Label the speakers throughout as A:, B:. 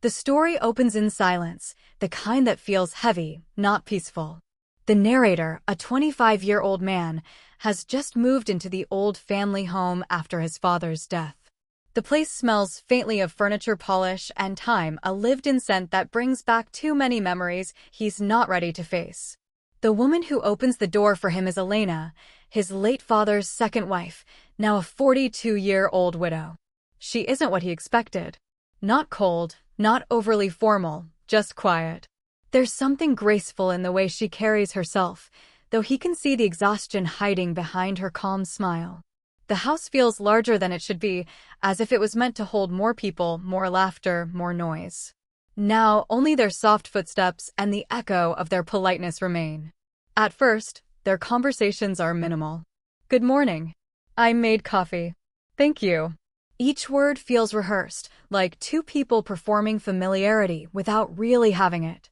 A: The story opens in silence, the kind that feels heavy, not peaceful. The narrator, a 25-year-old man, has just moved into the old family home after his father's death. The place smells faintly of furniture polish and time, a lived-in scent that brings back too many memories he's not ready to face. The woman who opens the door for him is Elena, his late father's second wife, now a 42-year-old widow. She isn't what he expected. Not cold, not overly formal, just quiet. There's something graceful in the way she carries herself, though he can see the exhaustion hiding behind her calm smile. The house feels larger than it should be, as if it was meant to hold more people, more laughter, more noise. Now, only their soft footsteps and the echo of their politeness remain. At first, their conversations are minimal. "Good morning. I made coffee. Thank you." Each word feels rehearsed, like two people performing familiarity without really having it.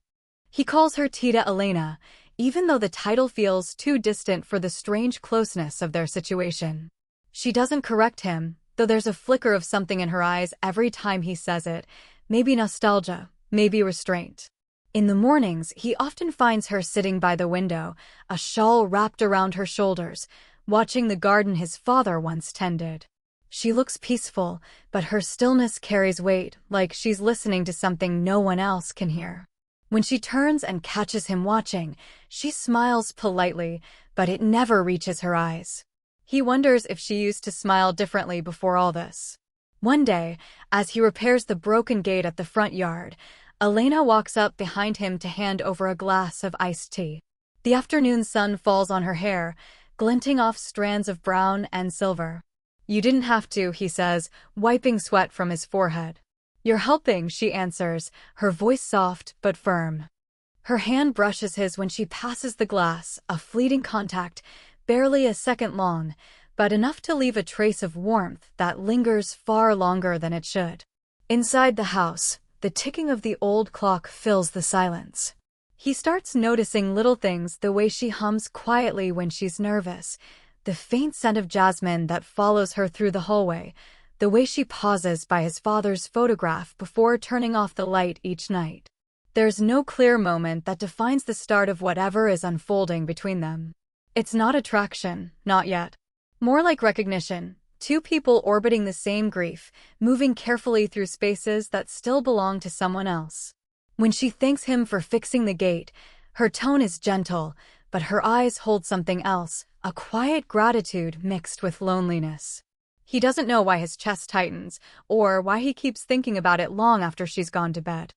A: He calls her Tita Elena, even though the title feels too distant for the strange closeness of their situation. She doesn't correct him, though there's a flicker of something in her eyes every time he says it, maybe nostalgia, maybe restraint. In the mornings, he often finds her sitting by the window, a shawl wrapped around her shoulders, watching the garden his father once tended. She looks peaceful, but her stillness carries weight, like she's listening to something no one else can hear. When she turns and catches him watching, she smiles politely, but it never reaches her eyes. He wonders if she used to smile differently before all this. One day, as he repairs the broken gate at the front yard, Elena walks up behind him to hand over a glass of iced tea. The afternoon sun falls on her hair, glinting off strands of brown and silver. "You didn't have to," he says, wiping sweat from his forehead. "You're helping," she answers, her voice soft but firm. Her hand brushes his when she passes the glass, a fleeting contact, barely a second long, but enough to leave a trace of warmth that lingers far longer than it should. Inside the house, the ticking of the old clock fills the silence. He starts noticing little things, the way she hums quietly when she's nervous, the faint scent of jasmine that follows her through the hallway, the way she pauses by his father's photograph before turning off the light each night. There's no clear moment that defines the start of whatever is unfolding between them. It's not attraction, not yet. More like recognition, two people orbiting the same grief, moving carefully through spaces that still belong to someone else. When she thanks him for fixing the gate, her tone is gentle, but her eyes hold something else, a quiet gratitude mixed with loneliness. He doesn't know why his chest tightens, or why he keeps thinking about it long after she's gone to bed.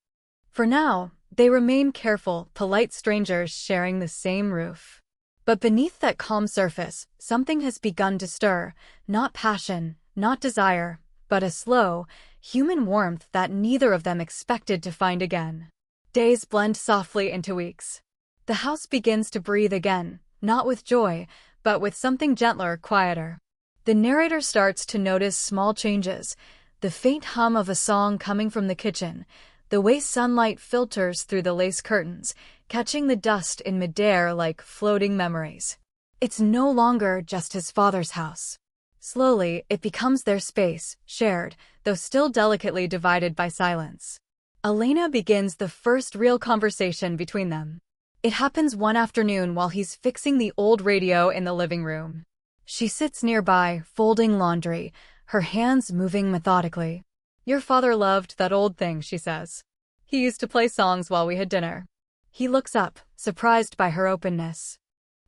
A: For now, they remain careful, polite strangers sharing the same roof. But beneath that calm surface, something has begun to stir, not passion, not desire, but a slow, human warmth that neither of them expected to find again. Days blend softly into weeks. The house begins to breathe again, not with joy, but with something gentler, quieter. The narrator starts to notice small changes, the faint hum of a song coming from the kitchen, the way sunlight filters through the lace curtains, catching the dust in midair like floating memories. It's no longer just his father's house. Slowly, it becomes their space, shared, though still delicately divided by silence. Elena begins the first real conversation between them. It happens one afternoon while he's fixing the old radio in the living room. She sits nearby, folding laundry, her hands moving methodically. "Your father loved that old thing," she says. "He used to play songs while we had dinner." He looks up, surprised by her openness.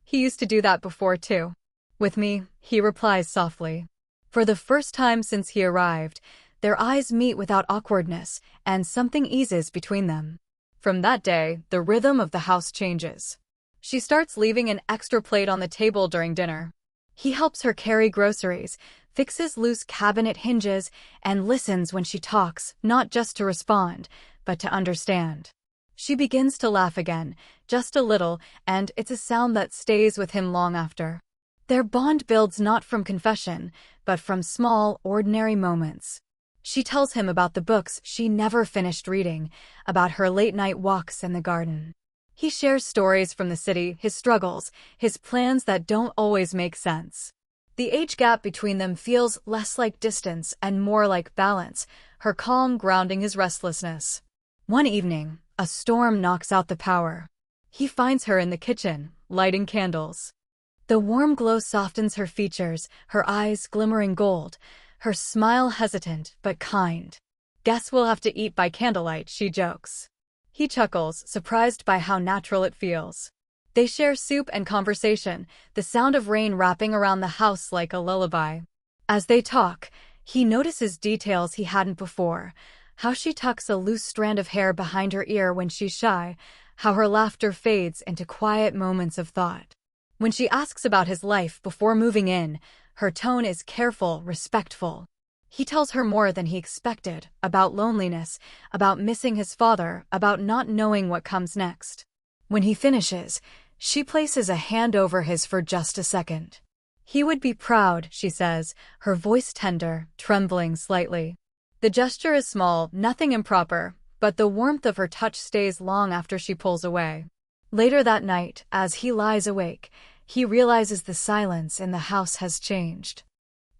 A: "He used to do that before, too. With me," he replies softly. For the first time since he arrived, their eyes meet without awkwardness, and something eases between them. From that day, the rhythm of the house changes. She starts leaving an extra plate on the table during dinner. He helps her carry groceries, fixes loose cabinet hinges, and listens when she talks, not just to respond, but to understand. She begins to laugh again, just a little, and it's a sound that stays with him long after. Their bond builds not from confession, but from small, ordinary moments. She tells him about the books she never finished reading, about her late-night walks in the garden. He shares stories from the city, his struggles, his plans that don't always make sense. The age gap between them feels less like distance and more like balance, her calm grounding his restlessness. One evening, a storm knocks out the power. He finds her in the kitchen, lighting candles. The warm glow softens her features, her eyes glimmering gold, her smile hesitant but kind. "Guess we'll have to eat by candlelight," she jokes. He chuckles, surprised by how natural it feels. They share soup and conversation, the sound of rain wrapping around the house like a lullaby. As they talk, he notices details he hadn't before: how she tucks a loose strand of hair behind her ear when she's shy, how her laughter fades into quiet moments of thought. When she asks about his life before moving in, her tone is careful, respectful. He tells her more than he expected, about loneliness, about missing his father, about not knowing what comes next. When he finishes, she places a hand over his for just a second. "He would be proud," she says, her voice tender, trembling slightly. The gesture is small, nothing improper, but the warmth of her touch stays long after she pulls away. Later that night, as he lies awake, he realizes the silence in the house has changed.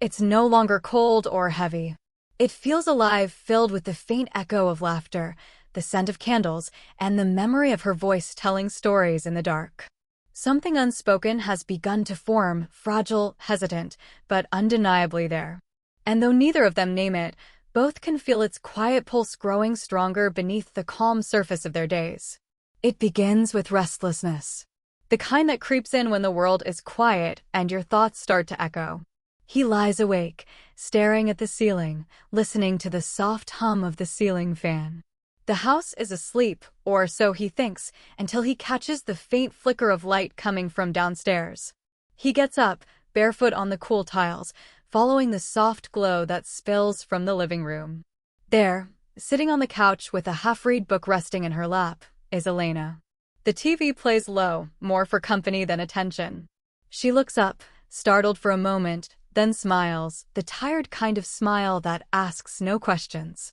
A: It's no longer cold or heavy. It feels alive, filled with the faint echo of laughter, the scent of candles, and the memory of her voice telling stories in the dark. Something unspoken has begun to form, fragile, hesitant, but undeniably there. And though neither of them name it, both can feel its quiet pulse growing stronger beneath the calm surface of their days. It begins with restlessness, the kind that creeps in when the world is quiet and your thoughts start to echo. He lies awake, staring at the ceiling, listening to the soft hum of the ceiling fan. The house is asleep, or so he thinks, until he catches the faint flicker of light coming from downstairs. He gets up, barefoot on the cool tiles, following the soft glow that spills from the living room. There, sitting on the couch with a half-read book resting in her lap, is Elena. The TV plays low, more for company than attention. She looks up, startled for a moment, then smiles, the tired kind of smile that asks no questions.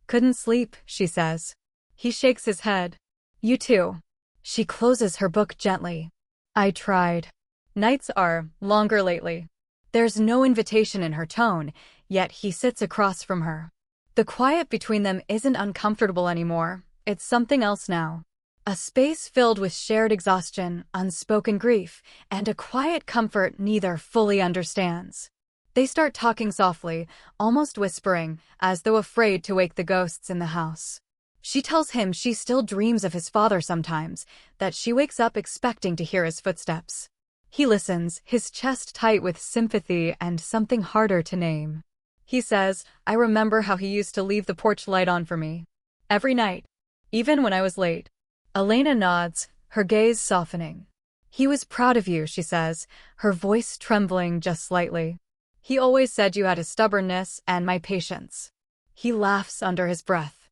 A: "Couldn't sleep," she says. He shakes his head. "You too." She closes her book gently. "I tried." Nights are longer lately. There's no invitation in her tone, yet he sits across from her. The quiet between them isn't uncomfortable anymore, it's something else now. A space filled with shared exhaustion, unspoken grief, and a quiet comfort neither fully understands. They start talking softly, almost whispering, as though afraid to wake the ghosts in the house. She tells him she still dreams of his father sometimes, that she wakes up expecting to hear his footsteps. He listens, his chest tight with sympathy and something harder to name. He says, "I remember how he used to leave the porch light on for me. Every night. Even when I was late." Elena nods, her gaze softening. "He was proud of you," she says, her voice trembling just slightly. "He always said you had a stubbornness and my patience." He laughs under his breath.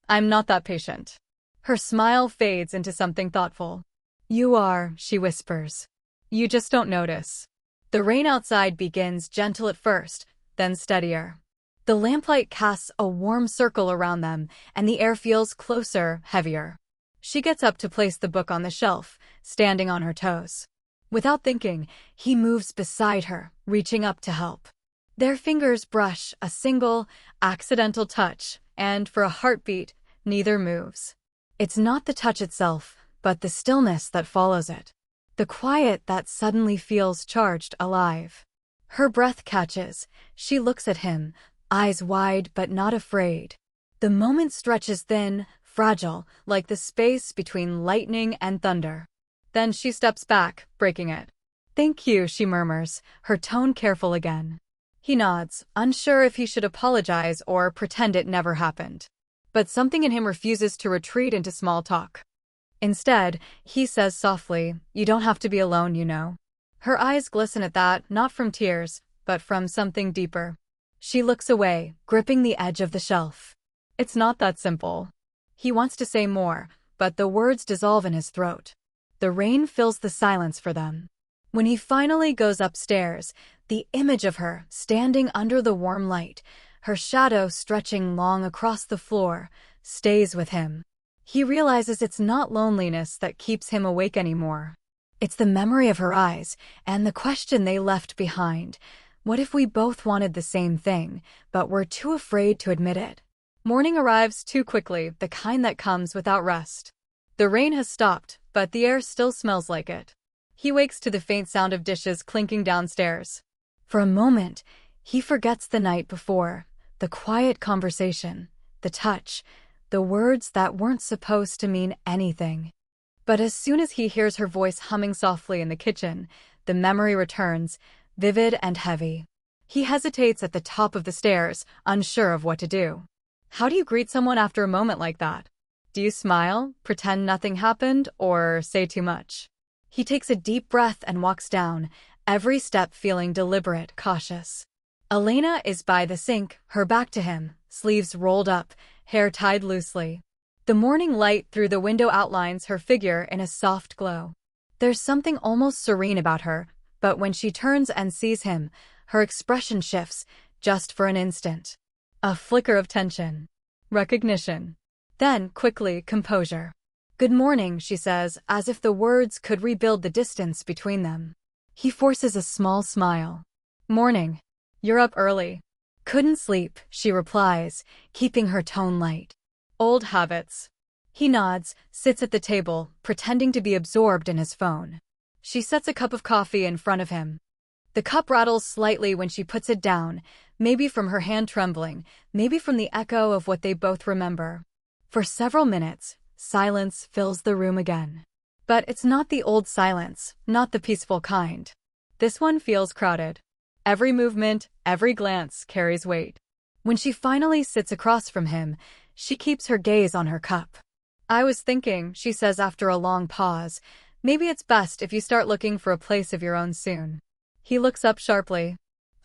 A: "I'm not that patient." Her smile fades into something thoughtful. "You are," she whispers. "You just don't notice." The rain outside begins gentle at first, then steadier. The lamplight casts a warm circle around them, and the air feels closer, heavier. She gets up to place the book on the shelf, standing on her toes. Without thinking, he moves beside her, reaching up to help. Their fingers brush, a single, accidental touch, and for a heartbeat, neither moves. It's not the touch itself, but the stillness that follows it. The quiet that suddenly feels charged, alive. Her breath catches. She looks at him, eyes wide but not afraid. The moment stretches thin, fragile, like the space between lightning and thunder. Then she steps back, breaking it. "Thank you," she murmurs, her tone careful again. He nods, unsure if he should apologize or pretend it never happened. But something in him refuses to retreat into small talk. Instead, he says softly, "You don't have to be alone, you know." Her eyes glisten at that, not from tears, but from something deeper. She looks away, gripping the edge of the shelf. It's not that simple. He wants to say more, but the words dissolve in his throat. The rain fills the silence for them. When he finally goes upstairs, the image of her, standing under the warm light, her shadow stretching long across the floor, stays with him. He realizes it's not loneliness that keeps him awake anymore. It's the memory of her eyes, and the question they left behind. What if we both wanted the same thing, but were too afraid to admit it? Morning arrives too quickly, the kind that comes without rest. The rain has stopped, but the air still smells like it. He wakes to the faint sound of dishes clinking downstairs. For a moment, he forgets the night before, the quiet conversation, the touch, the words that weren't supposed to mean anything. But as soon as he hears her voice humming softly in the kitchen, the memory returns, vivid and heavy. He hesitates at the top of the stairs, unsure of what to do. How do you greet someone after a moment like that? Do you smile, pretend nothing happened, or say too much? He takes a deep breath and walks down, every step feeling deliberate, cautious. Elena is by the sink, her back to him, sleeves rolled up, hair tied loosely. The morning light through the window outlines her figure in a soft glow. There's something almost serene about her, but when she turns and sees him, her expression shifts, just for an instant. A flicker of tension. Recognition. Then, quickly, composure. "Good morning," she says, as if the words could rebuild the distance between them. He forces a small smile. "Morning. You're up early." "Couldn't sleep," she replies, keeping her tone light. "Old habits." He nods, sits at the table, pretending to be absorbed in his phone. She sets a cup of coffee in front of him. The cup rattles slightly when she puts it down, maybe from her hand trembling, maybe from the echo of what they both remember. For several minutes, silence fills the room again. But it's not the old silence, not the peaceful kind. This one feels crowded. Every movement, every glance carries weight. When she finally sits across from him, she keeps her gaze on her cup. "I was thinking," she says after a long pause, "maybe it's best if you start looking for a place of your own soon." He looks up sharply.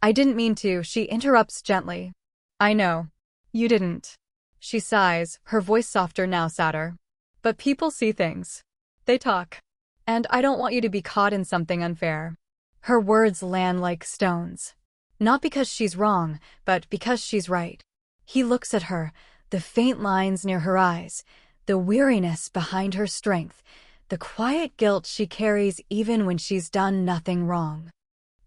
A: "I didn't mean to," she interrupts gently. "I know. You didn't." She sighs, her voice softer now sadder. "But people see things. They talk. And I don't want you to be caught in something unfair." Her words land like stones. Not because she's wrong, but because she's right. He looks at her, the faint lines near her eyes, the weariness behind her strength, the quiet guilt she carries even when she's done nothing wrong.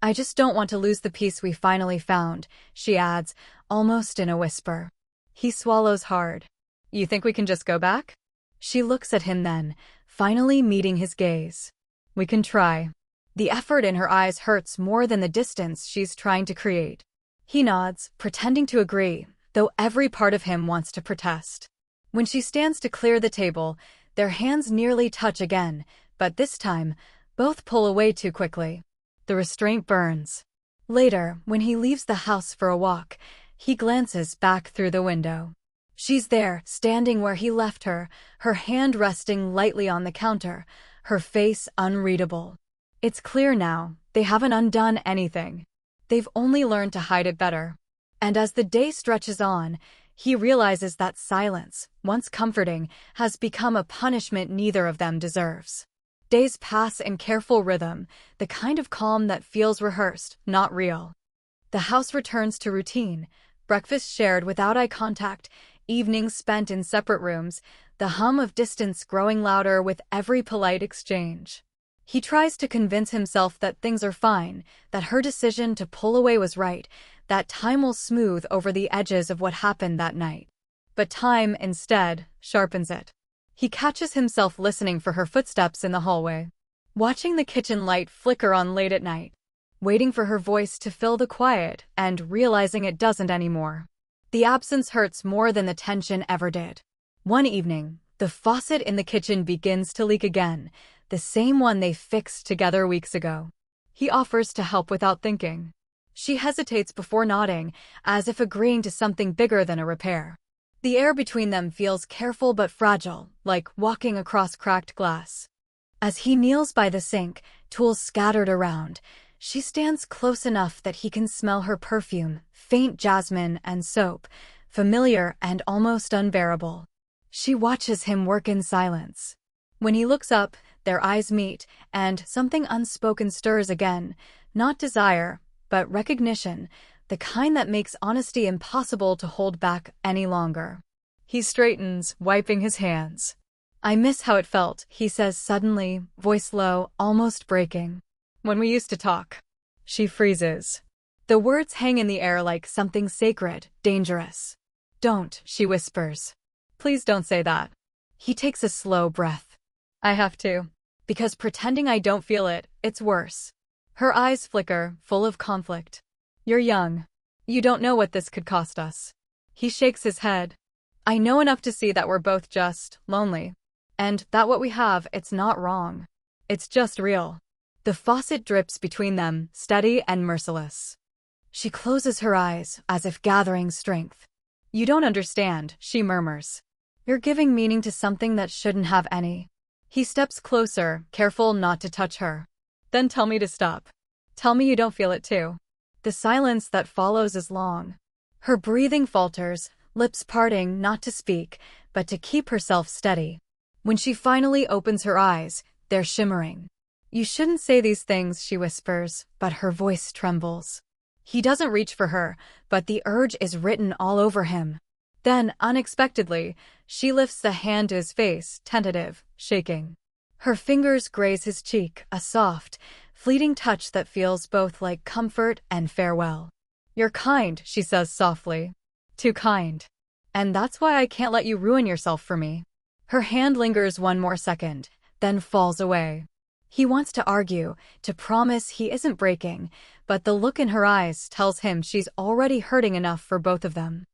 A: "I just don't want to lose the peace we finally found," she adds, almost in a whisper. He swallows hard. "You think we can just go back?" She looks at him then, finally meeting his gaze. "We can try." The effort in her eyes hurts more than the distance she's trying to create. He nods, pretending to agree, though every part of him wants to protest. When she stands to clear the table, their hands nearly touch again, but this time, both pull away too quickly. The restraint burns. Later, when he leaves the house for a walk, he glances back through the window. She's there, standing where he left her, her hand resting lightly on the counter, her face unreadable. It's clear now, they haven't undone anything. They've only learned to hide it better. And as the day stretches on, he realizes that silence, once comforting, has become a punishment neither of them deserves. Days pass in careful rhythm, the kind of calm that feels rehearsed, not real. The house returns to routine, breakfast shared without eye contact, evenings spent in separate rooms, the hum of distance growing louder with every polite exchange. He tries to convince himself that things are fine, that her decision to pull away was right, that time will smooth over the edges of what happened that night. But time, instead, sharpens it. He catches himself listening for her footsteps in the hallway, watching the kitchen light flicker on late at night, waiting for her voice to fill the quiet and realizing it doesn't anymore. The absence hurts more than the tension ever did. One evening, the faucet in the kitchen begins to leak again, the same one they fixed together weeks ago. He offers to help without thinking. She hesitates before nodding, as if agreeing to something bigger than a repair. The air between them feels careful but fragile, like walking across cracked glass. As he kneels by the sink, tools scattered around, she stands close enough that he can smell her perfume, faint jasmine and soap, familiar and almost unbearable. She watches him work in silence. When he looks up, their eyes meet, and something unspoken stirs again, not desire, but recognition, the kind that makes honesty impossible to hold back any longer. He straightens, wiping his hands. "I miss how it felt," he says suddenly, voice low, almost breaking. "When we used to talk." She freezes. The words hang in the air like something sacred, dangerous. Don't, she whispers. Please don't say that. He takes a slow breath. I have to. Because pretending I don't feel it, it's worse. Her eyes flicker, full of conflict. You're young. You don't know what this could cost us. He shakes his head. I know enough to see that we're both just lonely. And that what we have, it's not wrong. It's just real. The faucet drips between them, steady and merciless. She closes her eyes, as if gathering strength. You don't understand, she murmurs. You're giving meaning to something that shouldn't have any. He steps closer, careful not to touch her. Then tell me to stop. Tell me you don't feel it too. The silence that follows is long. Her breathing falters, lips parting not to speak, but to keep herself steady. When she finally opens her eyes, they're shimmering. You shouldn't say these things, she whispers, but her voice trembles. He doesn't reach for her, but the urge is written all over him. Then, unexpectedly, she lifts the hand to his face, tentative, shaking. Her fingers graze his cheek, a soft, fleeting touch that feels both like comfort and farewell. You're kind, she says softly. Too kind. And that's why I can't let you ruin yourself for me. Her hand lingers one more second, then falls away. He wants to argue, to promise he isn't breaking, but the look in her eyes tells him she's already hurting enough for both of them.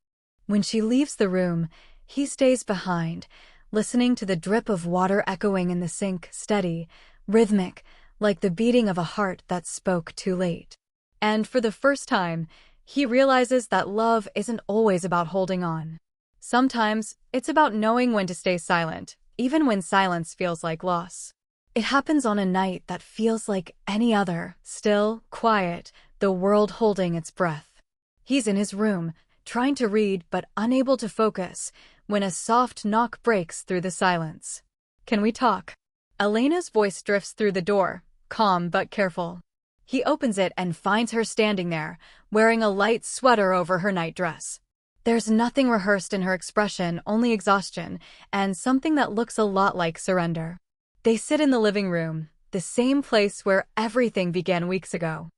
A: When she leaves the room, he stays behind, listening to the drip of water echoing in the sink, steady, rhythmic, like the beating of a heart that spoke too late. And for the first time, he realizes that love isn't always about holding on. Sometimes, it's about knowing when to stay silent, even when silence feels like loss. It happens on a night that feels like any other, still, quiet, the world holding its breath. He's in his room, trying to read but unable to focus, when a soft knock breaks through the silence. Can we talk? Elena's voice drifts through the door, calm but careful. He opens it and finds her standing there, wearing a light sweater over her nightdress. There's nothing rehearsed in her expression, only exhaustion, and something that looks a lot like surrender. They sit in the living room, the same place where everything began weeks ago.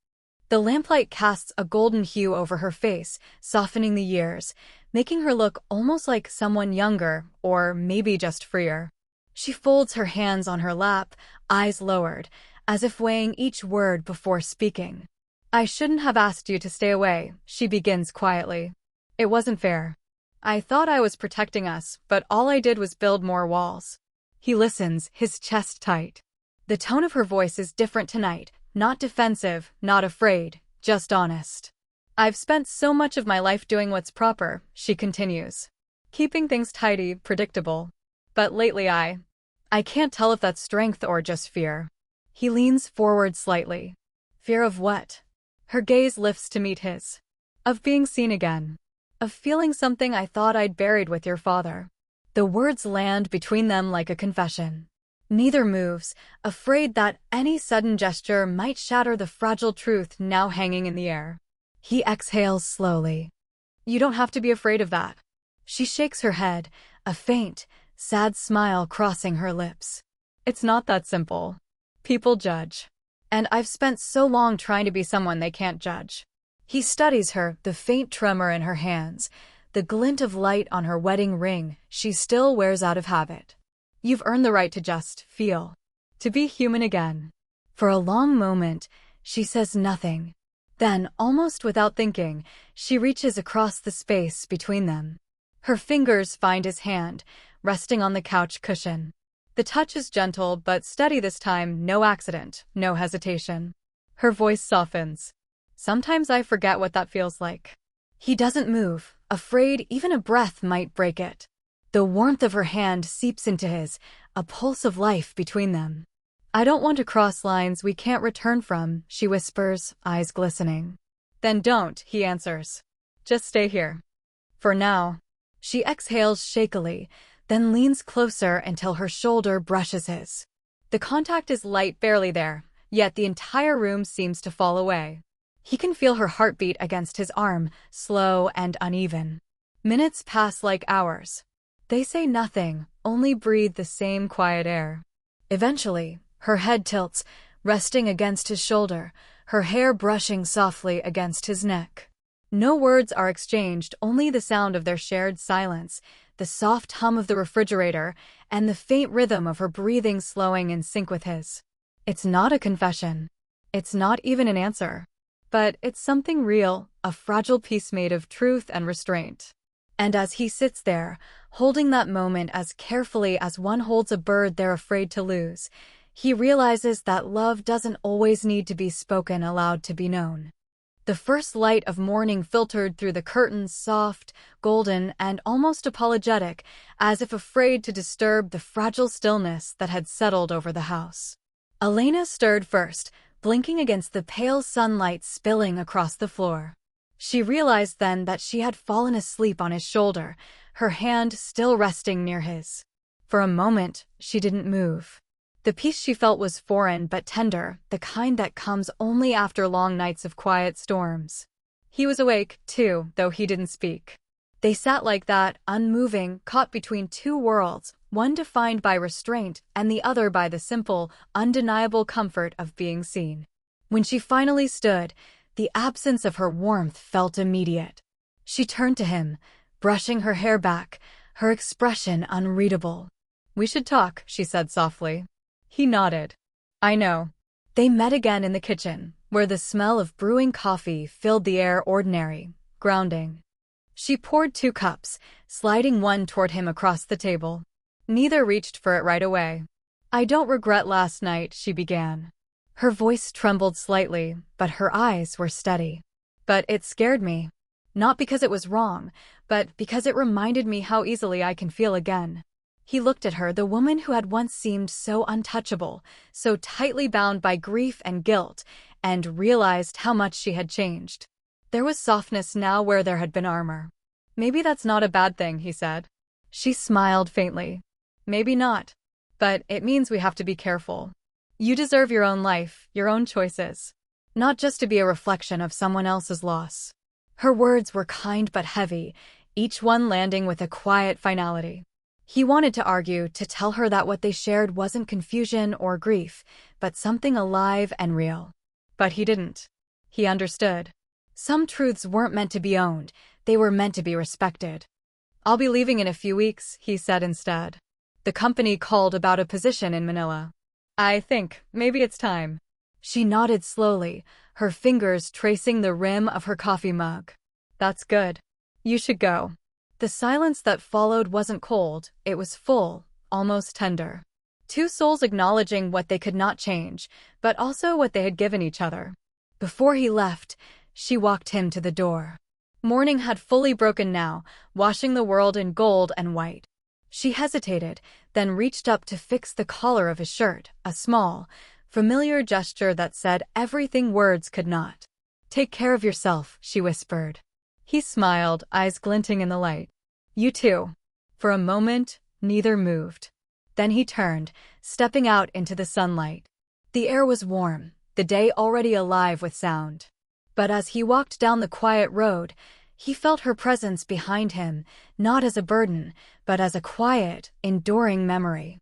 A: The lamplight casts a golden hue over her face, softening the years, making her look almost like someone younger, or maybe just freer. She folds her hands on her lap, eyes lowered, as if weighing each word before speaking. I shouldn't have asked you to stay away, she begins quietly. It wasn't fair. I thought I was protecting us, but all I did was build more walls. He listens, his chest tight. The tone of her voice is different tonight, not defensive, not afraid, just honest. I've spent so much of my life doing what's proper, she continues. Keeping things tidy, predictable. But lately I can't tell if that's strength or just fear. He leans forward slightly. Fear of what? Her gaze lifts to meet his. Of being seen again. Of feeling something I thought I'd buried with your father. The words land between them like a confession. Neither moves, afraid that any sudden gesture might shatter the fragile truth now hanging in the air. He exhales slowly. You don't have to be afraid of that. She shakes her head, a faint, sad smile crossing her lips. It's not that simple. People judge. And I've spent so long trying to be someone they can't judge. He studies her, the faint tremor in her hands, the glint of light on her wedding ring she still wears out of habit. You've earned the right to just feel. To be human again. For a long moment, she says nothing. Then, almost without thinking, she reaches across the space between them. Her fingers find his hand, resting on the couch cushion. The touch is gentle but steady this time, no accident, no hesitation. Her voice softens. Sometimes I forget what that feels like. He doesn't move, afraid even a breath might break it. The warmth of her hand seeps into his, a pulse of life between them. I don't want to cross lines we can't return from, she whispers, eyes glistening. Then don't, he answers. Just stay here. For now. She exhales shakily, then leans closer until her shoulder brushes his. The contact is light, barely there, yet the entire room seems to fall away. He can feel her heartbeat against his arm, slow and uneven. Minutes pass like hours. They say nothing, only breathe the same quiet air. Eventually, her head tilts, resting against his shoulder, her hair brushing softly against his neck. No words are exchanged, only the sound of their shared silence, the soft hum of the refrigerator, and the faint rhythm of her breathing slowing in sync with his. It's not a confession. It's not even an answer. But it's something real, a fragile piece made of truth and restraint. And as he sits there, holding that moment as carefully as one holds a bird they're afraid to lose, he realizes that love doesn't always need to be spoken aloud to be known. The first light of morning filtered through the curtains, soft, golden, and almost apologetic, as if afraid to disturb the fragile stillness that had settled over the house. Elena stirred first, blinking against the pale sunlight spilling across the floor. She realized then that she had fallen asleep on his shoulder, her hand still resting near his. For a moment, she didn't move. The peace she felt was foreign but tender, the kind that comes only after long nights of quiet storms. He was awake, too, though he didn't speak. They sat like that, unmoving, caught between two worlds, one defined by restraint and the other by the simple, undeniable comfort of being seen. When she finally stood, the absence of her warmth felt immediate. She turned to him, brushing her hair back, her expression unreadable. "We should talk," she said softly. He nodded. "I know." They met again in the kitchen, where the smell of brewing coffee filled the air, ordinary, grounding. She poured 2 cups, sliding one toward him across the table. Neither reached for it right away. "I don't regret last night," she began. Her voice trembled slightly, but her eyes were steady. "But it scared me. Not because it was wrong, but because it reminded me how easily I can feel again." He looked at her, the woman who had once seemed so untouchable, so tightly bound by grief and guilt, and realized how much she had changed. There was softness now where there had been armor. "Maybe that's not a bad thing," he said. She smiled faintly. "Maybe not. But it means we have to be careful. You deserve your own life, your own choices. Not just to be a reflection of someone else's loss." Her words were kind but heavy, each one landing with a quiet finality. He wanted to argue, to tell her that what they shared wasn't confusion or grief, but something alive and real. But he didn't. He understood. Some truths weren't meant to be owned, they were meant to be respected. "I'll be leaving in a few weeks," he said instead. "The company called about a position in Manila. I think maybe it's time." She nodded slowly, her fingers tracing the rim of her coffee mug. "That's good. You should go." The silence that followed wasn't cold, it was full, almost tender. 2 souls acknowledging what they could not change, but also what they had given each other. Before he left, she walked him to the door. Morning had fully broken now, washing the world in gold and white. She hesitated, then reached up to fix the collar of his shirt, a small, familiar gesture that said everything words could not. "Take care of yourself," she whispered. He smiled, eyes glinting in the light. "You too." For a moment, neither moved. Then he turned, stepping out into the sunlight. The air was warm, the day already alive with sound. But as he walked down the quiet road, he felt her presence behind him, not as a burden, but as a quiet, enduring memory.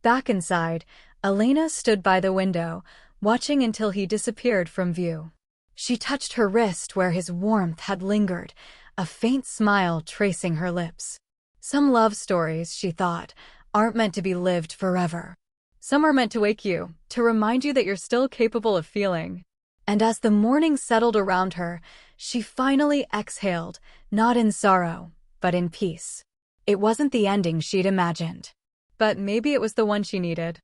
A: Back inside, Elena stood by the window, watching until he disappeared from view. She touched her wrist where his warmth had lingered, a faint smile tracing her lips. Some love stories, she thought, aren't meant to be lived forever. Some are meant to wake you, to remind you that you're still capable of feeling. And as the morning settled around her, she finally exhaled, not in sorrow, but in peace. It wasn't the ending she'd imagined. But maybe it was the one she needed.